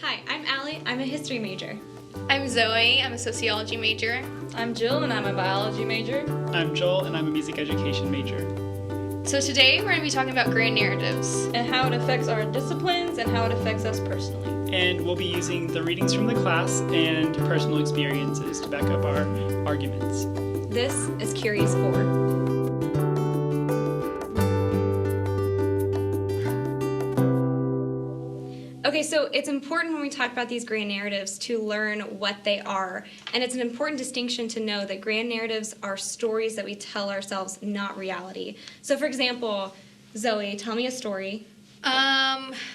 Hi, I'm Allie. I'm a history major. I'm Zoe. I'm a sociology major. I'm Jill, and I'm a biology major. I'm Joel, and I'm a music education major. So today we're going to be talking about grand narratives. And how it affects our disciplines and how it affects us personally. And we'll be using the readings from the class and personal experiences to back up our arguments. This is Curious 4. Okay, so it's important when we talk about these grand narratives to learn what they are. And it's an important distinction to know that grand narratives are stories that we tell ourselves, not reality. So for example, Zoe, tell me a story.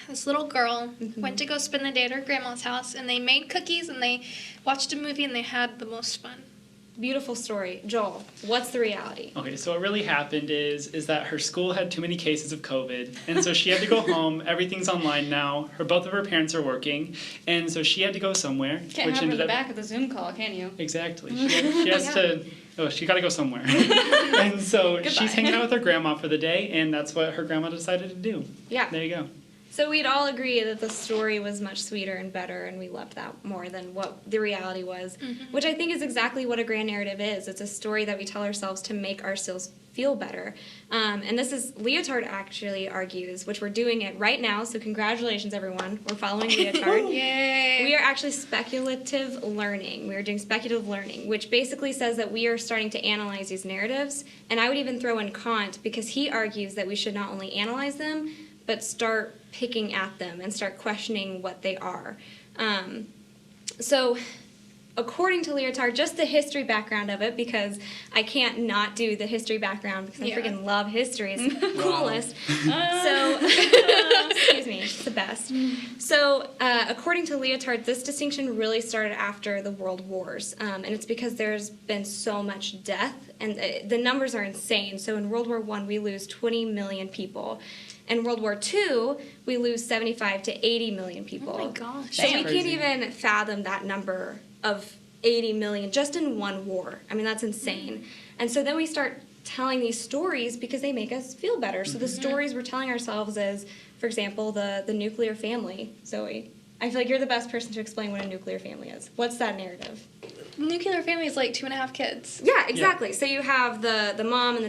This little girl went to go spend the day at her grandma's house, and they made cookies, and they watched a movie, and they had the most fun. Beautiful story. Joel, what's the reality? Okay, so what really happened is that her school had too many cases of COVID, and so she had to go home. Everything's online now. Both of her parents are working, and so she had to go somewhere. Can't have her in the back of the Zoom call, can you? Exactly. She has to. Oh, she got to go somewhere. And so she's hanging out with her grandma for the day, and that's what her grandma decided to do. Yeah. There you go. So we'd all agree that the story was much sweeter and better, and we loved that more than what the reality was, which I think is exactly what a grand narrative is. It's a story that we tell ourselves to make ourselves feel better. And this is, Lyotard actually argues, which we're doing it right now, so congratulations, everyone. We're following Lyotard. Yay! We are actually speculative learning. We are doing speculative learning, which basically says that we are starting to analyze these narratives, and I would even throw in Kant, because he argues that we should not only analyze them, but start picking at them and start questioning what they are. So according to Lyotard, just the history background of it, because I can't not do the history background because I freaking love history. It's the coolest. So, excuse me, it's the best. So according to Lyotard, this distinction really started after the World Wars. And it's because there's been so much death, and the numbers are insane. So in World War I, we lose 20 million people. In World War II, we lose 75 to 80 million people. Oh my gosh. So we can't even fathom that number of 80 million just in one war. I mean, that's insane. And so then we start telling these stories because they make us feel better. So the stories we're telling ourselves is, for example, the nuclear family. Zoe, I feel like you're the best person to explain what a nuclear family is. What's that narrative? Nuclear family is like 2.5 kids. Yeah, exactly. Yeah. So you have the mom and the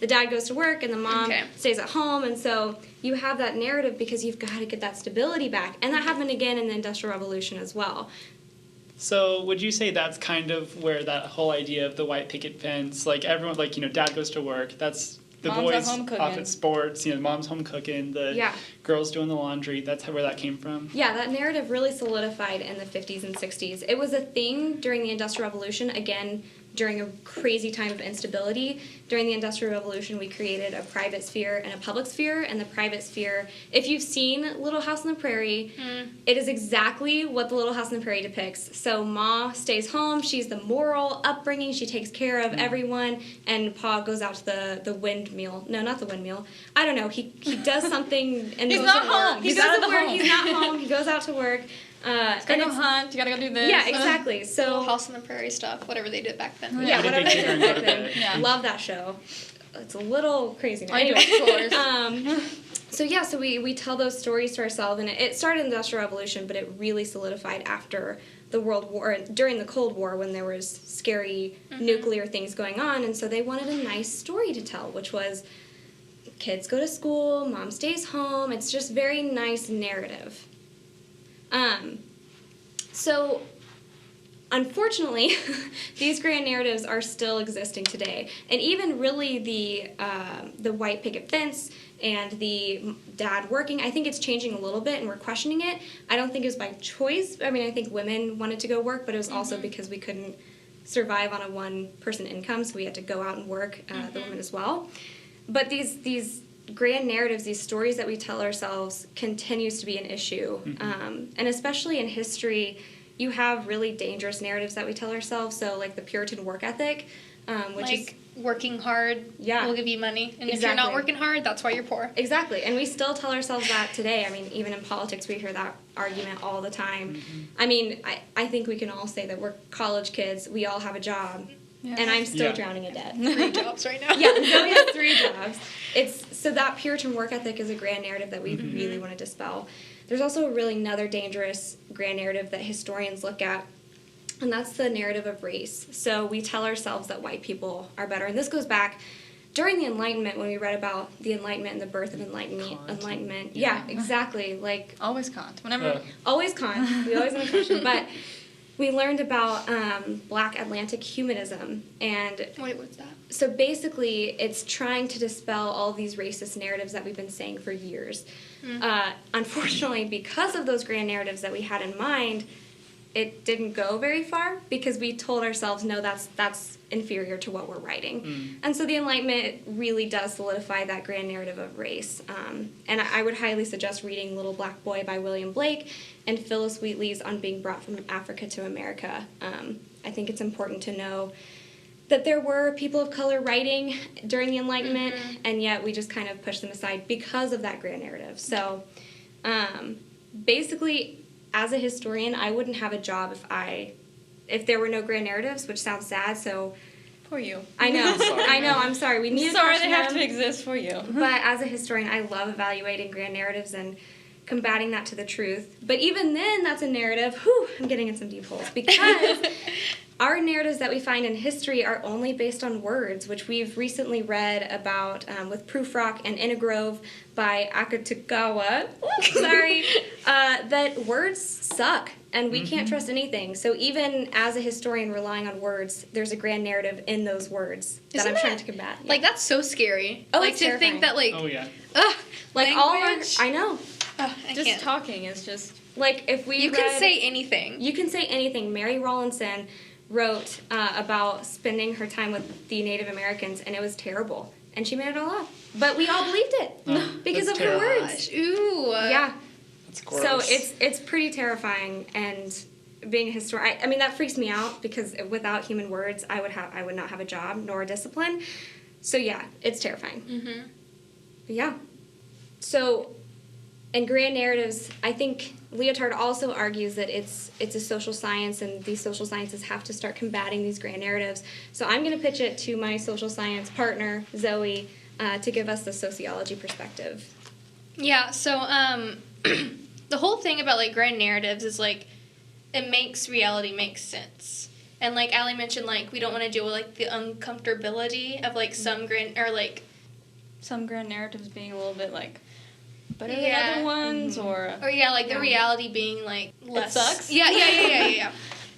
dad goes to work and the mom stays at home, and so you have that narrative because you've got to get that stability back. And that happened again in the Industrial Revolution as well. So would you say that's kind of where that whole idea of the white picket fence, like everyone, like, dad goes to work, that's the mom's boys off at sports, mom's home cooking, the girls doing the laundry, that's where that came from? Yeah, that narrative really solidified in the 50s and 60s. It was a thing during the Industrial Revolution, again, during a crazy time of instability. During the Industrial Revolution, we created a private sphere and a public sphere, and the private sphere, if you've seen Little House on the Prairie, it is exactly what the Little House on the Prairie depicts. So Ma stays home, she's the moral upbringing, she takes care of everyone, and Pa goes out to the windmill. No, not the windmill. I don't know, he does something and he's goes not to home. work. He's He goes out of to the work, home. he's not home, he goes out to work. Gotta go hunt, you gotta go do this. Yeah, exactly. So Little House on the Prairie stuff, whatever they did back then. yeah, whatever they did back then. Yeah. Love that show. It's a little crazy now. I do, Anyway, of course. so we tell those stories to ourselves, and it started in the Industrial Revolution, but it really solidified after the World War, during the Cold War, when there was scary nuclear things going on, and so they wanted a nice story to tell, which was kids go to school, mom stays home. It's just very nice narrative. So, unfortunately, these grand narratives are still existing today, and even really the white picket fence and the dad working, I think it's changing a little bit, and we're questioning it. I don't think it was by choice. I mean, I think women wanted to go work, but it was also because we couldn't survive on a one-person income, so we had to go out and work, the women as well. But these grand narratives, these stories that we tell ourselves, continues to be an issue. And especially in history, you have really dangerous narratives that we tell ourselves. So like the Puritan work ethic, which is working hard will give you money. And if you're not working hard, that's why you're poor. Exactly. And we still tell ourselves that today. I mean, even in politics, we hear that argument all the time. I mean, I think we can all say that we're college kids. We all have a job. Yeah. And I'm still drowning in debt. 3 jobs right now. Yeah, Zoe has 3 jobs. So that Puritan work ethic is a grand narrative that we really want to dispel. there's also really another dangerous grand narrative that historians look at, and that's the narrative of race. So we tell ourselves that white people are better, and this goes back during the Enlightenment, when we read about the Enlightenment and the birth of Enlightenment. Yeah, exactly. Like Always Kant. Whenever always Kant. We always have a question, but we learned about Black Atlantic humanism, and Wait, what's that? so basically, it's trying to dispel all these racist narratives that we've been saying for years. Unfortunately, because of those grand narratives that we had in mind, it didn't go very far because we told ourselves, no, that's inferior to what we're writing. And so the Enlightenment really does solidify that grand narrative of race. And I would highly suggest reading Little Black Boy by William Blake and Phyllis Wheatley's On Being Brought from Africa to America. I think it's important to know that there were people of color writing during the Enlightenment, and yet we just kind of pushed them aside because of that grand narrative. So basically, as a historian, I wouldn't have a job if there were no grand narratives, which sounds sad. So for you. I know, I'm sorry. We need to sorry they have them, to exist for you. But as a historian, I love evaluating grand narratives and combating that to the truth. But even then, that's a narrative. Whew, I'm getting in some deep holes because our narratives that we find in history are only based on words, which we've recently read about with Prufrock and In a Grove by Akutagawa. Sorry, that words suck, and we can't trust anything. So even as a historian relying on words, there's a grand narrative in those words that I'm trying to combat. Like, that's so scary. Oh, like, it's to terrifying. think that, like, Oh, yeah. Like all our, language. I know. I Just can't. talking is just Like if we You read, can say anything. You can say anything. Mary Rawlinson wrote about spending her time with the Native Americans, and it was terrible. And she made it all up. But we all believed it because of that's her terrible. words. Ooh. Yeah. That's gross. So it's pretty terrifying. And being a historian, I mean, that freaks me out because without human words, I would not have a job nor a discipline. So yeah, it's terrifying. Mm-hmm. But yeah. So in grand narratives, I think Lyotard also argues that it's a social science, and these social sciences have to start combating these grand narratives. So I'm going to pitch it to my social science partner, Zoe, to give us the sociology perspective. Yeah, so the whole thing about, like, grand narratives is, like, it makes reality make sense. And, like Allie mentioned, like, we don't want to deal with, like, the uncomfortability of, like, some grand narratives being a little bit like better Yeah. than other ones, or yeah, like, the Yeah. reality being, like, less. sucks? Yeah.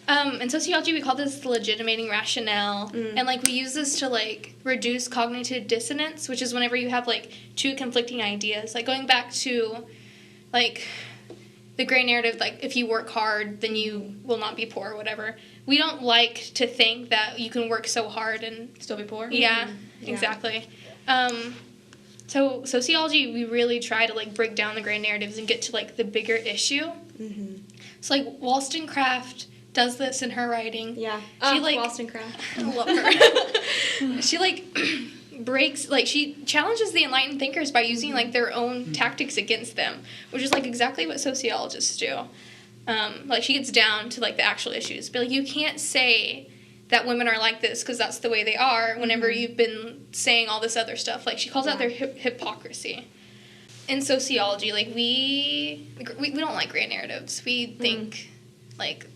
In sociology, we call this the legitimating rationale, and, like, we use this to, like, reduce cognitive dissonance, which is whenever you have, like, two conflicting ideas. Like, going back to, like, the grand narrative, like, if you work hard, then you will not be poor or whatever. We don't like to think that you can work so hard and... still be poor. Yeah, Yeah. exactly. So sociology, we really try to, like, break down the grand narratives and get to, like, the bigger issue. Mm-hmm. So, like, Wollstonecraft does this in her writing. Yeah. She, like... Wollstonecraft. I love her. She, like, breaks... Like, she challenges the enlightened thinkers by using, like, their own tactics against them, which is, like, exactly what sociologists do. Like, she gets down to, like, the actual issues. But, like, you can't say that women are like this because that's the way they are whenever you've been saying all this other stuff. Like, she calls out their hypocrisy. In sociology, like, we don't like grand narratives. We think, like,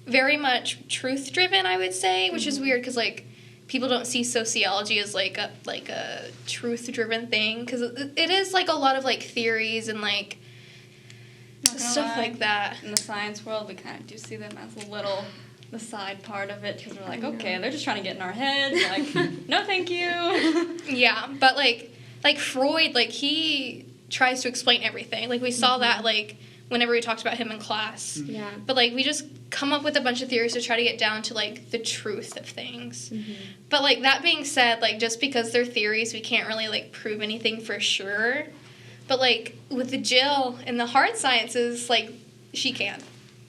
very much truth-driven, I would say, which is weird because, like, people don't see sociology as, like a truth-driven thing because it is, like, a lot of, like, theories and, like, stuff like that. In the science world, we kind of do see them as a little... the side part of it, because we're like, okay, they're just trying to get in our heads, like, no thank you. Yeah, but, like Freud, like, he tries to explain everything. Like, we saw that, like, whenever we talked about him in class. Yeah. But, like, we just come up with a bunch of theories to try to get down to, like, the truth of things. But, like, that being said, like, just because they're theories, we can't really, like, prove anything for sure. But, like, with the Jill in the hard sciences, like, she can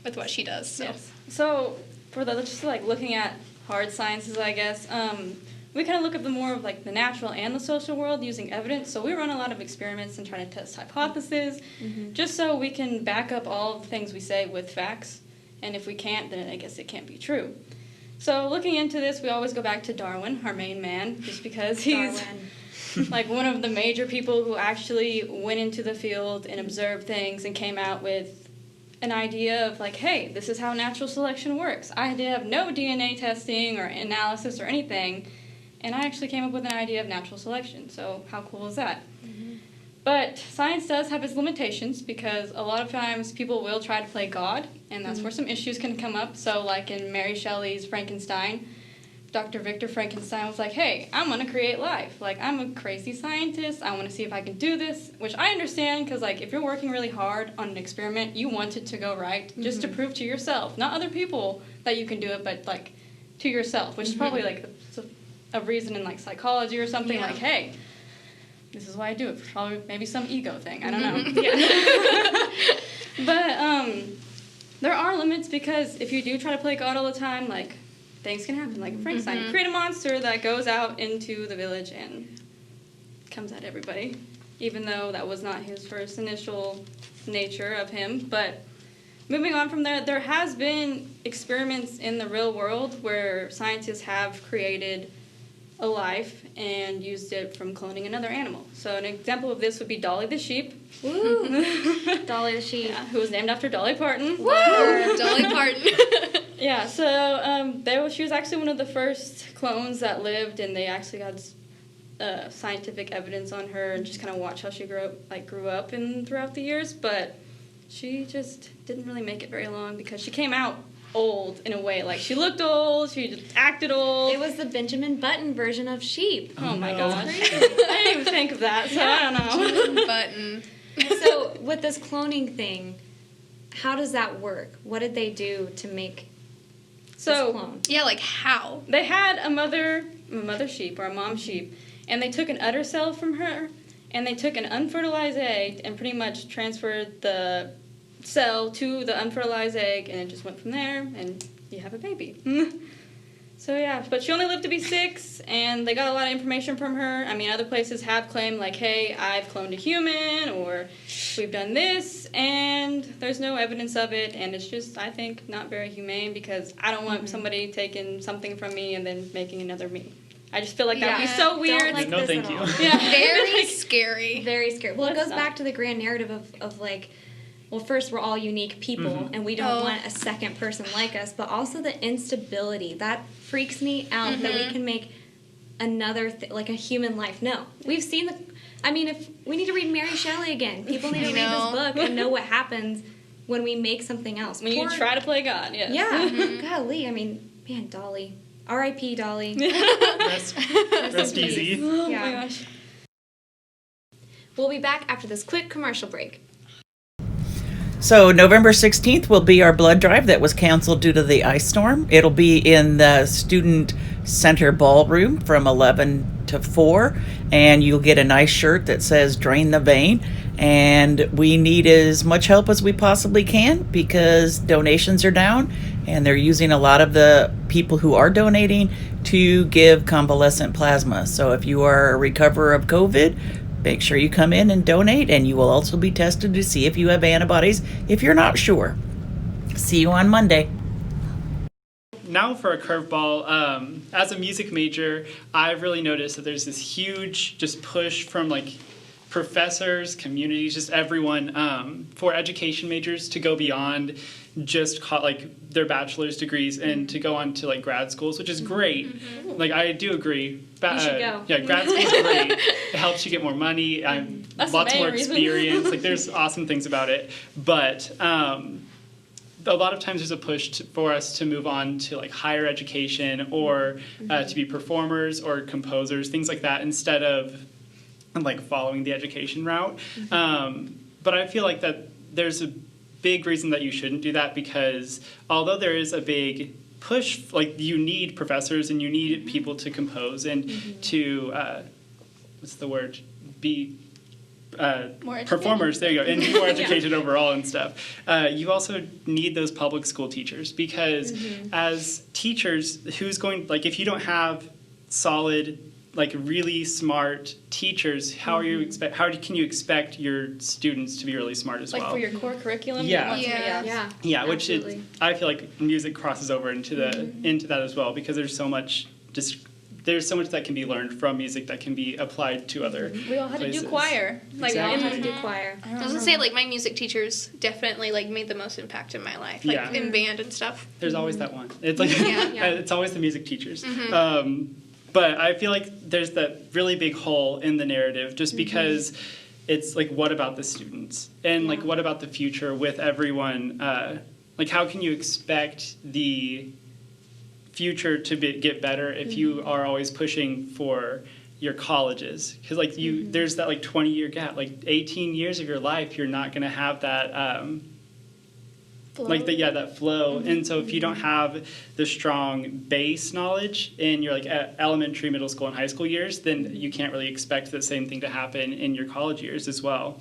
with what she does. So. Yes. So, for the, just, like, looking at hard sciences, I guess, we kind of look at the more of, like, the natural and the social world using evidence. So we run a lot of experiments and try to test hypotheses, just so we can back up all of the things we say with facts. And if we can't, then I guess it can't be true. So looking into this, we always go back to Darwin, our main man, just because he's like one of the major people who actually went into the field and observed things and came out with an idea of like, hey, this is how natural selection works. I did have no DNA testing or analysis or anything, and I actually came up with an idea of natural selection. So how cool is that? But science does have its limitations because a lot of times people will try to play God, and that's where some issues can come up. So like in Mary Shelley's Frankenstein, Dr. Victor Frankenstein was like, hey, I'm going to create life. Like, I'm a crazy scientist. I want to see if I can do this, which I understand because, like, if you're working really hard on an experiment, you want it to go right just to prove to yourself, not other people that you can do it, but, like, to yourself, which is probably, like, a reason in, like, psychology or something, like, hey, this is why I do it. Probably maybe some ego thing. I don't know. But there are limits because if you do try to play God all the time, like, things can happen, like Frankenstein. You create a monster that goes out into the village and comes at everybody, even though that was not his first initial nature of him. But moving on from there, there has been experiments in the real world where scientists have created a life and used it from cloning another animal. So an example of this would be Dolly the sheep. Woo! Dolly the sheep. Yeah, who was named after Dolly Parton. Woo! Dolly Parton. Yeah, so she was actually one of the first clones that lived, and they actually had scientific evidence on her and just kind of watched how she grew up throughout the years. But she just didn't really make it very long because she came out old in a way. Like, she looked old, she just acted old. It was the Benjamin Button version of sheep. Oh my gosh. I didn't even think of that, so I don't know. Button. So with this cloning thing, how does that work? What did they do to make this clone? Yeah, like how? They had a mother sheep or a mom sheep, and they took an udder cell from her, and they took an unfertilized egg and pretty much transferred the cell to the unfertilized egg, and it just went from there, and you have a baby. So yeah, but she only lived to be 6, and they got a lot of information from her. I mean, other places have claimed, like, hey, I've cloned a human, or we've done this, and there's no evidence of it, and it's just, I think, not very humane, because I don't want somebody taking something from me and then making another me. I just feel like that would be so weird. Don't like No, this thank at you. all. Yeah. Very scary. Very scary. Well, it Let's goes not. back to the grand narrative of like, well, first, we're all unique people, and we don't want a second person like us, but also the instability. That freaks me out, that we can make another, like a human life. No. We've seen if we need to read Mary Shelley again. People need to read this book and know what happens when we make something else. When you try to play God, yes. Yeah. Golly, I mean, man, Dolly. R.I.P. Dolly. Rest easy. Oh Yeah. my gosh. We'll be back after this quick commercial break. So November 16th will be our blood drive that was canceled due to the ice storm. It'll be in the Student Center Ballroom from 11 to 4, and you'll get a nice shirt that says Drain the Vein. And we need as much help as we possibly can because donations are down, and they're using a lot of the people who are donating to give convalescent plasma. So if you are a recoverer of COVID, make sure you come in and donate, and you will also be tested to see if you have antibodies if you're not sure. See you on Monday. Now for a curveball, as a music major, I've really noticed that there's this huge just push from like professors, communities, just everyone for education majors to go beyond just their bachelor's degrees and to go on to like grad schools, which is great. Like, I do agree. You should go. Yeah, grad school is great. It helps you get more money, That's lots the main more reason. experience. Like, there's awesome things about it, but a lot of times there's a push for us to move on to like higher education or to be performers or composers, things like that, instead of like following the education route. But I feel like that there's a big reason that you shouldn't do that, because although there is a big push, like, you need professors and you need people to compose and to be More performers, there you go, and be more educated overall and stuff. You also need those public school teachers, because as teachers, if you don't have solid, like, really smart teachers, how can you expect your students to be really smart as Like well? for your core curriculum? Yeah. You want somebody else. Yeah, which absolutely. I feel like music crosses over into that as well, because there's so much there's so much that can be learned from music that can be applied to other We all had places. to do choir. Like, We all Exactly. have to do choir. I was gonna say, like, my music teachers definitely, like, made the most impact in my life, like, Yeah. in band and stuff. There's always that one. It's like Yeah. it's always the music teachers. But I feel like there's that really big hole in the narrative just because it's like, what about the students? And like, what about the future with everyone? Like, how can you expect the future to get better if you are always pushing for your colleges? Because like there's that like 20-year gap, like 18 years of your life, you're not going to have that like that flow. And so if you don't have the strong base knowledge in your like elementary, middle school, and high school years, then you can't really expect the same thing to happen in your college years as well.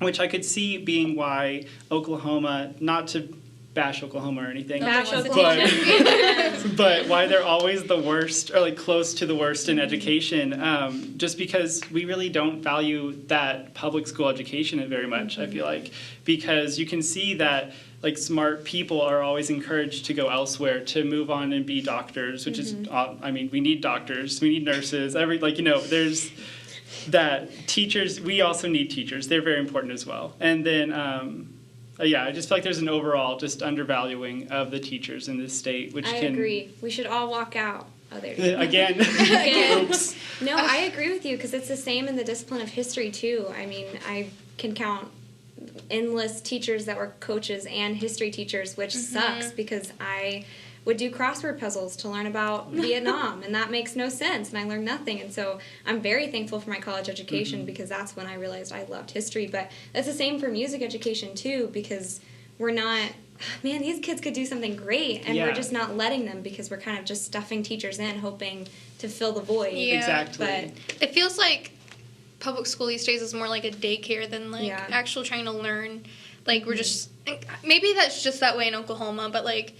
Which I could see being why Oklahoma, not to bash Oklahoma or anything, Bash but, Oklahoma. but why they're always the worst or like close to the worst in education, just because we really don't value that public school education very much, I feel like, because you can see that like smart people are always encouraged to go elsewhere, to move on and be doctors, which is, I mean, we need doctors, we need nurses, there's that teachers, we also need teachers, they're very important as well. And then I just feel like there's an overall just undervaluing of the teachers in this state, which I can... agree. We should all walk out. Oh, there you go. Again. Again. Oops. No, I agree with you because it's the same in the discipline of history too. I mean, I can count endless teachers that were coaches and history teachers, which sucks because I would do crossword puzzles to learn about Vietnam, and that makes no sense, and I learned nothing. And so I'm very thankful for my college education because that's when I realized I loved history. But that's the same for music education too, because we're not, man, these kids could do something great, and we're just not letting them because we're kind of just stuffing teachers in, hoping to fill the void. Yeah. Exactly. But It feels like public school these days is more like a daycare than like actual trying to learn. Like we're just, maybe that's just that way in Oklahoma, but like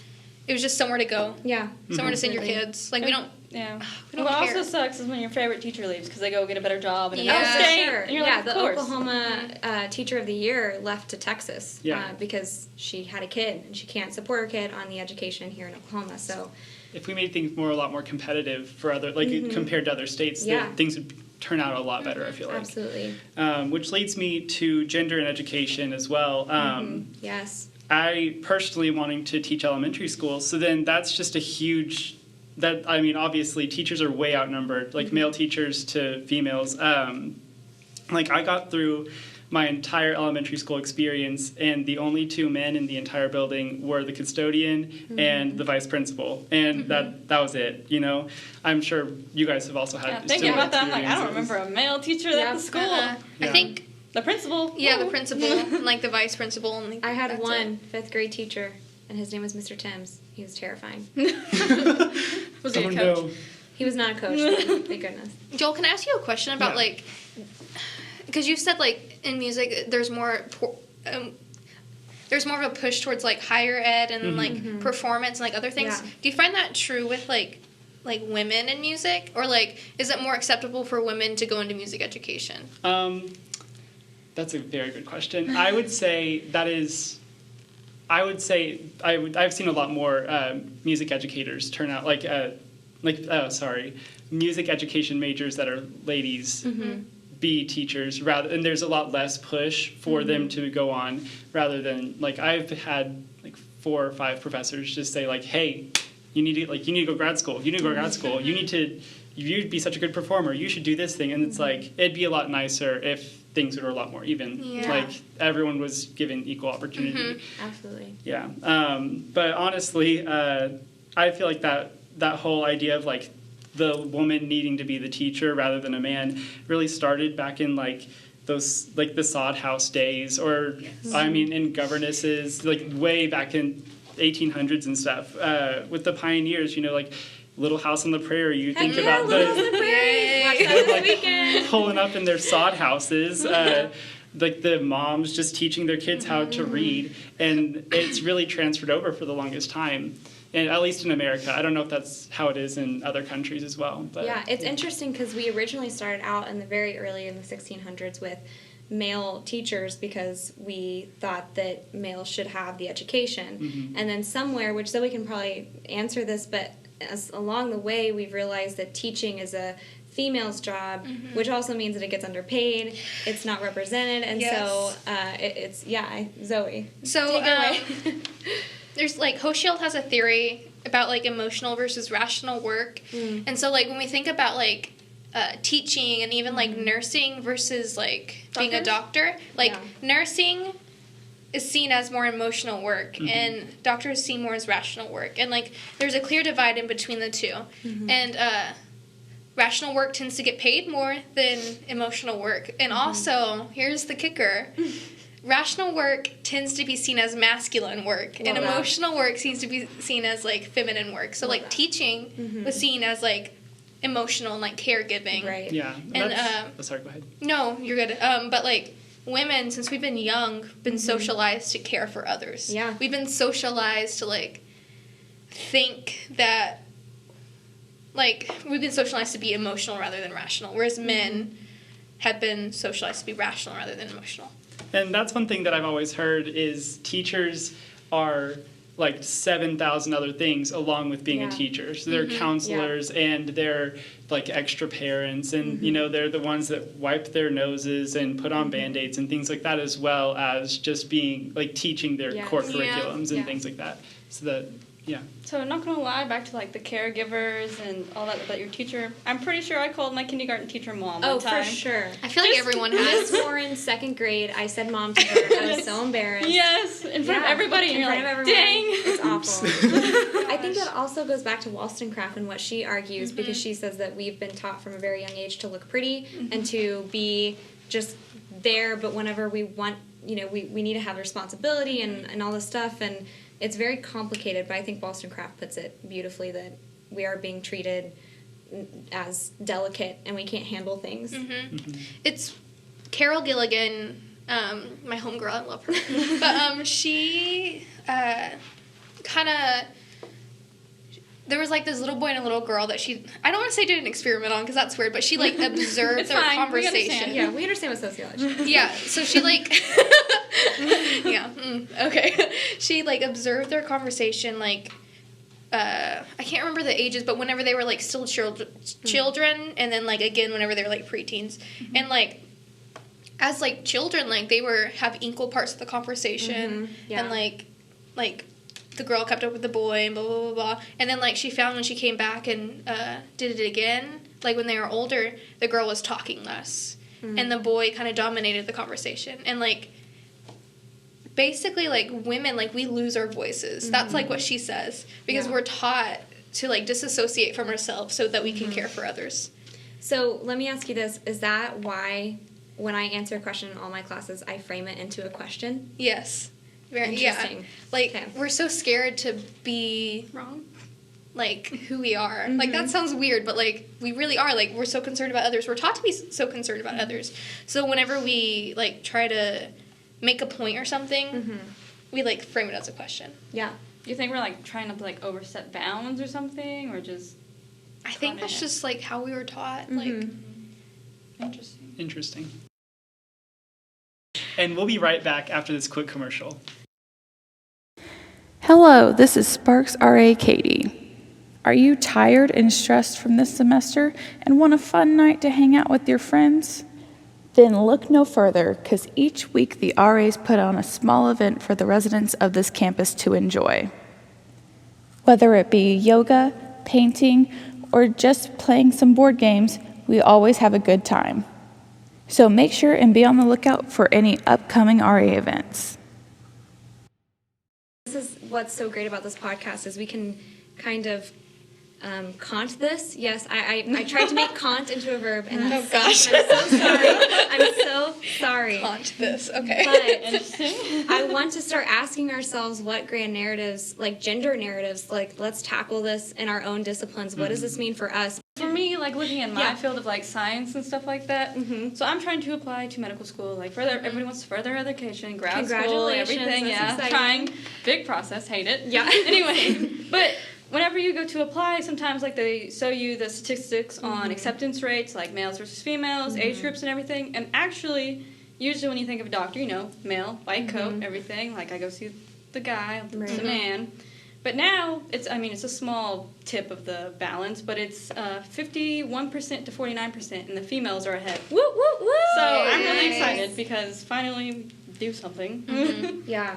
it was just somewhere to go. Yeah. Somewhere to send your kids. Like we don't Yeah. we don't What care. also sucks is when your favorite teacher leaves because they go get a better job in Yeah. another Oh, for state. sure. And you're Yeah, like, the of course. Oklahoma Teacher of the Year left to Texas Yeah. because she had a kid and she can't support her kid on the education here in Oklahoma. So If we made things a lot more competitive for other, like compared to other states, Yeah. things would turn out a lot better, I feel like. absolutely. Which leads me to gender and education as well. Yes. I personally wanting to teach elementary school, so then that's just a huge, I mean, obviously teachers are way outnumbered, like male teachers to females. Like I got through my entire elementary school experience, and the only two men in the entire building were the custodian and the vice principal, and that was it. You know, I'm sure you guys have also had. Yeah, thinking similar about that, I'm like, I don't experiences. remember a male teacher at the school. I Yeah. think The principal. the Ooh. principal and like the vice principal and like, I had that's one fifth grade teacher, and his name was Mr. Timms. He was terrifying. Was he Oh a coach? no. He was not a coach, thank goodness. it. Joel, can I ask you a question about Yeah. like, because you said like in music there's more of a push towards like higher ed and like performance and like other things. Yeah. Do you find that true with like women in music, or like is it more acceptable for women to go into music education? That's a very good question. I would say I've seen a lot more music educators turn out music education majors that are ladies be teachers and there's a lot less push for them to go on rather than like I've had like 4 or 5 professors just say like, hey, you need to go grad school. You need to go to grad school. You'd be such a good performer. You should do this thing. And it's like, it'd be a lot nicer if things were a lot more even. Yeah. Like, everyone was given equal opportunity. Absolutely. Yeah. But honestly, I feel like that whole idea of, like, the woman needing to be the teacher rather than a man really started back in, like, those, like, the sod house days or, I mean, in governesses, like, way back in 1800s and stuff with the pioneers, you know, like Little House on the Prairie. You think about Little House on the the Prairie. Watch that this weekend. pulling up in their sod houses, like the moms just teaching their kids how to read, and it's really transferred over for the longest time. And at least in America, I don't know if that's how it is in other countries as well. But Yeah, it's interesting because we originally started out in the very early in the 1600s with male teachers because we thought that males should have the education. And then somewhere, which Zoe can probably answer this, but along the way, we've realized that teaching is a female's job, which also means that it gets underpaid, it's not represented, and so it's Zoe. So take it away. There's like Hochschild has a theory about like emotional versus rational work, and so like when we think about like teaching and even like nursing versus like being a doctor, like nursing is seen as more emotional work and doctors see more as rational work, and like there's a clear divide in between the two, and rational work tends to get paid more than emotional work, and also here's the kicker. Rational work tends to be seen as masculine work, and emotional work seems to be seen as like feminine work. So like teaching was seen as like emotional and like caregiving. Right. Yeah. And sorry, go ahead. no, you're good. But like women, since we've been young, been socialized to care for others. Yeah. We've been socialized to like think that like we've been socialized to be emotional rather than rational, whereas men have been socialized to be rational rather than emotional. And that's one thing that I've always heard is teachers are like 7,000 other things along with being a teacher. So they're counselors and they're like extra parents, and you know, they're the ones that wipe their noses and put on Band-Aids and things like that, as well as just being like teaching their core curriculums and things like that. So that So not gonna lie, back to like the caregivers and all that about your teacher. I'm pretty sure I called my kindergarten teacher mom one time. For sure. I feel like everyone has. Miss Warren, 2nd grade, I said mom to her. I was so embarrassed. Yes, in front of everybody, and you're like, dang. It's awful. I think that also goes back to Wollstonecraft and what she argues, because she says that we've been taught from a very young age to look pretty and to be just there, but whenever we want, you know, we need to have responsibility and all this stuff, and it's very complicated, but I think Wollstonecraft puts it beautifully, that we are being treated as delicate and we can't handle things. It's Carol Gilligan, my homegirl, I love her. But she kind of, there was like this little boy and a little girl that I don't want to say did an experiment on because that's weird, but she like observed their conversation. We understand what sociology. Yeah, so she like, okay. She like observed their conversation like, I can't remember the ages, but whenever they were like still children, and then like again whenever they were like preteens, and like as like children, like they have equal parts of the conversation, and like the girl kept up with the boy and blah blah blah blah, and then like she found when she came back and did it again, like when they were older, the girl was talking less, and the boy kind of dominated the conversation, and like basically like women, like we lose our voices. That's like what she says, because we're taught to like disassociate from ourselves so that we can care for others. So let me ask you this: is that why when I answer a question in all my classes, I frame it into a question? Yes. Very Interesting. Like we're so scared to be wrong, like who we are. Like that sounds weird, but like we really are. Like we're so concerned about others. We're taught to be so concerned about others. So whenever we like try to make a point or something, we like frame it as a question. Yeah. Do you think we're like trying to like overstep bounds or something, or just? I think that's just like how we were taught. Like Interesting. And we'll be right back after this quick commercial. Hello, this is Sparks RA Katie. Are you tired and stressed from this semester and want a fun night to hang out with your friends? Then look no further, because each week the RAs put on a small event for the residents of this campus to enjoy. Whether it be yoga, painting, or just playing some board games, we always have a good time. So make sure and be on the lookout for any upcoming RA events. This is what's so great about this podcast, is we can kind of Kant this. Yes, I tried to make Kant into a verb, and oh gosh, I'm so sorry. I'm so sorry. Kant this, okay. But I want to start asking ourselves what grand narratives, like gender narratives, like let's tackle this in our own disciplines. What does this mean for us? For me, like looking at my field of like science and stuff like that, so I'm trying to apply to medical school, like further. Everybody wants further education, grad school, everything. That's exciting. Trying. Big process. Hate it. Yeah. Anyway, but whenever you go to apply, sometimes like they show you the statistics on acceptance rates, like males versus females, age groups, and everything. And actually, usually when you think of a doctor, you know, male, white coat, everything. Like I go see the guy, the man. But now, it's a small tip of the balance, but it's 51% to 49%, and the females are ahead. Woo, woo, woo! So I'm really Nice. excited because finally do something. Yeah.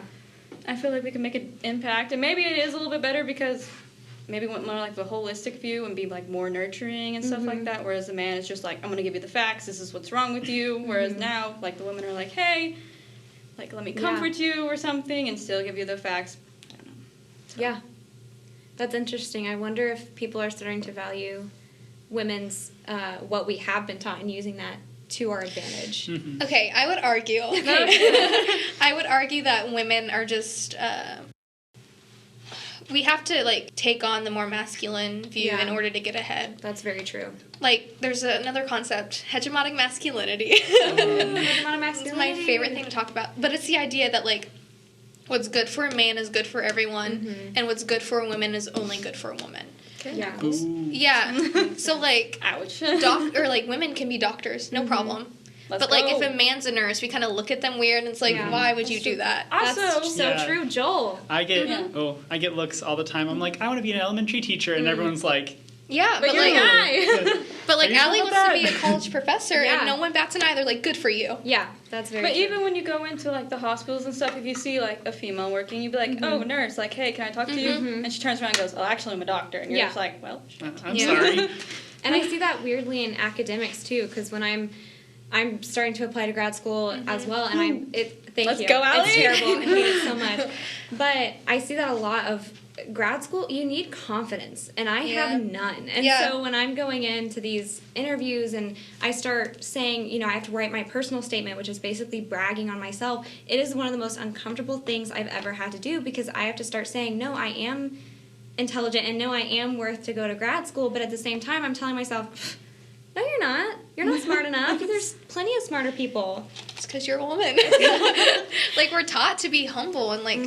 I feel like we can make an impact, and maybe it is a little bit better because maybe we want more like the holistic view and be like more nurturing and stuff like that, whereas the man is just like, I'm gonna give you the facts, this is what's wrong with you, whereas now like the women are like, hey, like let me comfort you or something and still give you the facts. I don't know. Yeah. That's interesting. I wonder if people are starting to value women's, what we have been taught and using that to our advantage. Okay, I would argue. I would argue that women are just. We have to like take on the more masculine view in order to get ahead. That's very true. Like, there's another concept, hegemonic masculinity. Hegemonic masculinity. It's my favorite thing to talk about. But it's the idea that like, what's good for a man is good for everyone, and what's good for a woman is only good for a woman. Yeah. Yeah. So like, Ouch. women can be doctors, no problem. Let's But like, go. if a man's a nurse, we kind of look at them weird, and it's like, why would you do that? That's Also, so true, Joel. I get looks all the time. I'm like, I want to be an elementary teacher, and everyone's like, Yeah, but you're like, a guy. but like, Are you Allie sure wants about to be a that? college professor, Yeah. and no one bats an eye. They're like, good for you. Yeah, that's very But true. even when you go into like the hospitals and stuff, if you see like a female working, you'd be like, "Oh, nurse, like, hey, can I talk to you?" And she turns around and goes, "Oh, actually, I'm a doctor," and you're Yeah. just like, "Well, I'm sorry. And I see that weirdly in academics too, because when I'm starting to apply to grad school as well, and thank Let's you. go, Allie. It's terrible. I hate it so much. But I see that a lot of grad school, you need confidence, and I have none. And so when I'm going into these interviews and I start saying, I have to write my personal statement, which is basically bragging on myself, it is one of the most uncomfortable things I've ever had to do, because I have to start saying, no, I am intelligent, and no, I am worth to go to grad school, but at the same time, I'm telling myself, no, you're not. You're not smart enough. There's plenty of smarter people. It's because you're a woman. Like, we're taught to be humble and like.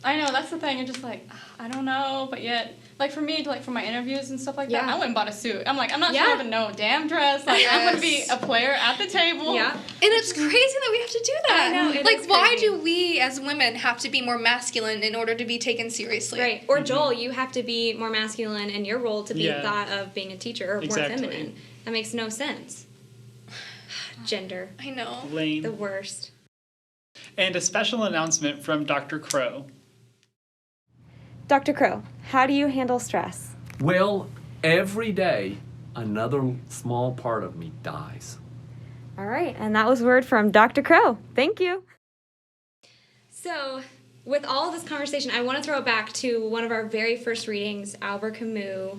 I know, that's the thing. You're just like, I don't know, but yet, like for me, like for my interviews and stuff like that, I went and bought a suit. I'm like, I'm not sure I even know a damn dress. Like, I'm going to be a player at the table. Yeah. And it's crazy that we have to do that. I know, it like, is why crazy. do we as women have to be more masculine in order to be taken seriously? Right. Or Joel, you have to be more masculine in your role to be Yeah. thought of being a teacher, or Exactly. more feminine. That makes no sense. Gender. I know. Lame. The worst. And a special announcement from Dr. Crow. Dr. Crow, how do you handle stress? Well, every day, another small part of me dies. All right, and that was word from Dr. Crow. Thank you. So, with all of this conversation, I want to throw it back to one of our very first readings, Albert Camus,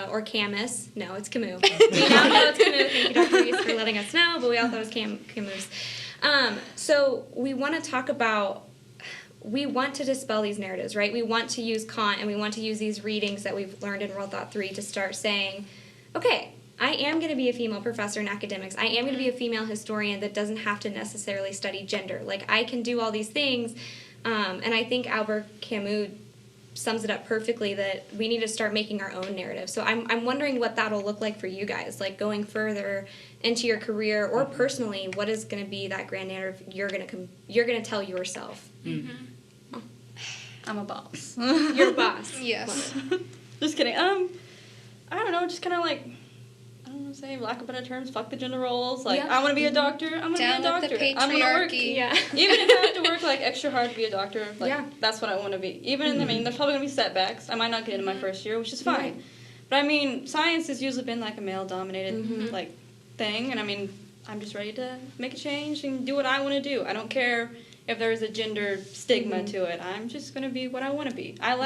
or Camus. No, it's Camus. We now know it's Camus. Thank you, Dr. Reese, for letting us know, but we all thought it was Camus. So, we want to talk about, we want to dispel these narratives, right? We want to use Kant, and we want to use these readings that we've learned in World Thought 3 to start saying, okay, I am going to be a female professor in academics. I am going to be a female historian that doesn't have to necessarily study gender. Like, I can do all these things. And I think Albert Camus sums it up perfectly, that we need to start making our own narrative. So I'm wondering what that'll look like for you guys, like going further into your career or personally. What is going to be that grand narrative you're going to tell yourself? I'm a boss. You're a boss. Yes. Just kidding. I don't know, just kind of like, I don't want to say, lack of better terms, fuck the gender roles. Like, Yeah. I want to be a doctor, I'm going to be a Down doctor. with the I'm going to work. patriarchy. Yeah. Even if I have to work, like, extra hard to be a doctor, like, Yeah. that's what I want to be. Even, I mean, there's probably going to be setbacks. I might not get into my first year, which is fine. Right. But, I mean, science has usually been, like, a male-dominated, like, thing. And, I mean, I'm just ready to make a change and do what I want to do. I don't care if there's a gender stigma to it. I'm just going to be what I want to be. I,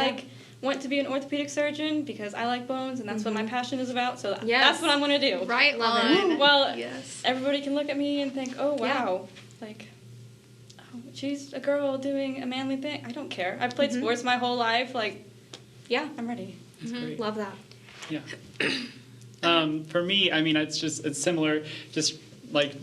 want to be an orthopedic surgeon because I like bones, and that's what my passion is about. So that's what I'm going to do. Right Love on. it. Well, Yes. everybody can look at me and think, oh, wow. Like, oh, she's a girl doing a manly thing. I don't care. I've played sports my whole life. Like, Yeah. I'm ready. That's great. Love that. Yeah. For me, I mean, it's similar, just like,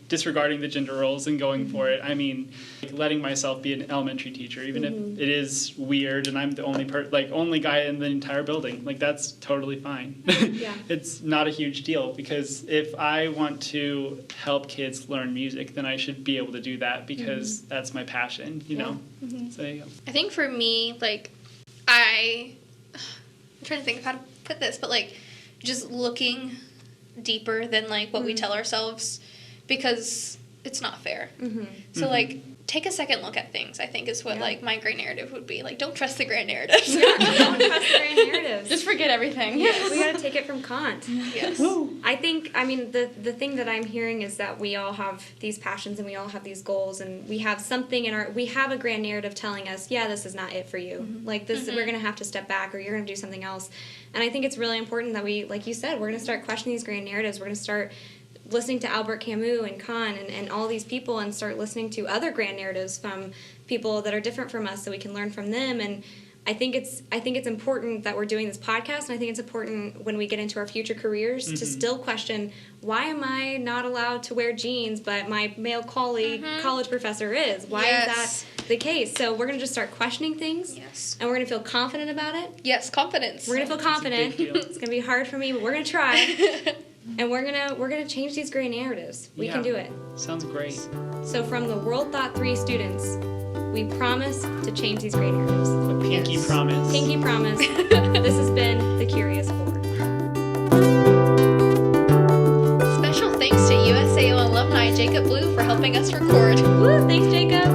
disregarding the gender roles and going for it. I mean, like, letting myself be an elementary teacher, even if it is weird and I'm the only guy in the entire building. Like, that's totally fine. Yeah. It's not a huge deal, because if I want to help kids learn music, then I should be able to do that, because that's my passion, So there you go. I think for me, like, I'm trying to think of how to put this, but like just looking deeper than like what we tell ourselves, because it's not fair. So like take a second look at things, I think, is what like my grand narrative would be. Like, don't trust the grand narratives. Don't trust the grand narratives. Just forget everything. We gotta take it from Kant. Yes. I think, I mean, the thing that I'm hearing is that we all have these passions and we all have these goals, and we have something we have a grand narrative telling us, yeah, this is not it for you. Like this, we're gonna have to step back, or you're gonna do something else. And I think it's really important that we, like you said, we're gonna start questioning these grand narratives. We're gonna start listening to Albert Camus and Kant and all these people, and start listening to other grand narratives from people that are different from us, so we can learn from them. And I think it's important that we're doing this podcast, and I think it's important when we get into our future careers to still question, why am I not allowed to wear jeans but my male colleague college professor is? Why is that the case? So we're going to just start questioning things, and we're going to feel confident about it. Yes, confidence. We're going to feel confident. It's going to be hard for me, but we're going to try. And we're gonna change these gray narratives. We can do it. Sounds great. So from the World Thought 3 students, we promise to change these gray narratives. A pinky promise. Pinky promise. This has been The Curious Four. Special thanks to USAO alumni Jacob Blue for helping us record. Woo, thanks, Jacob.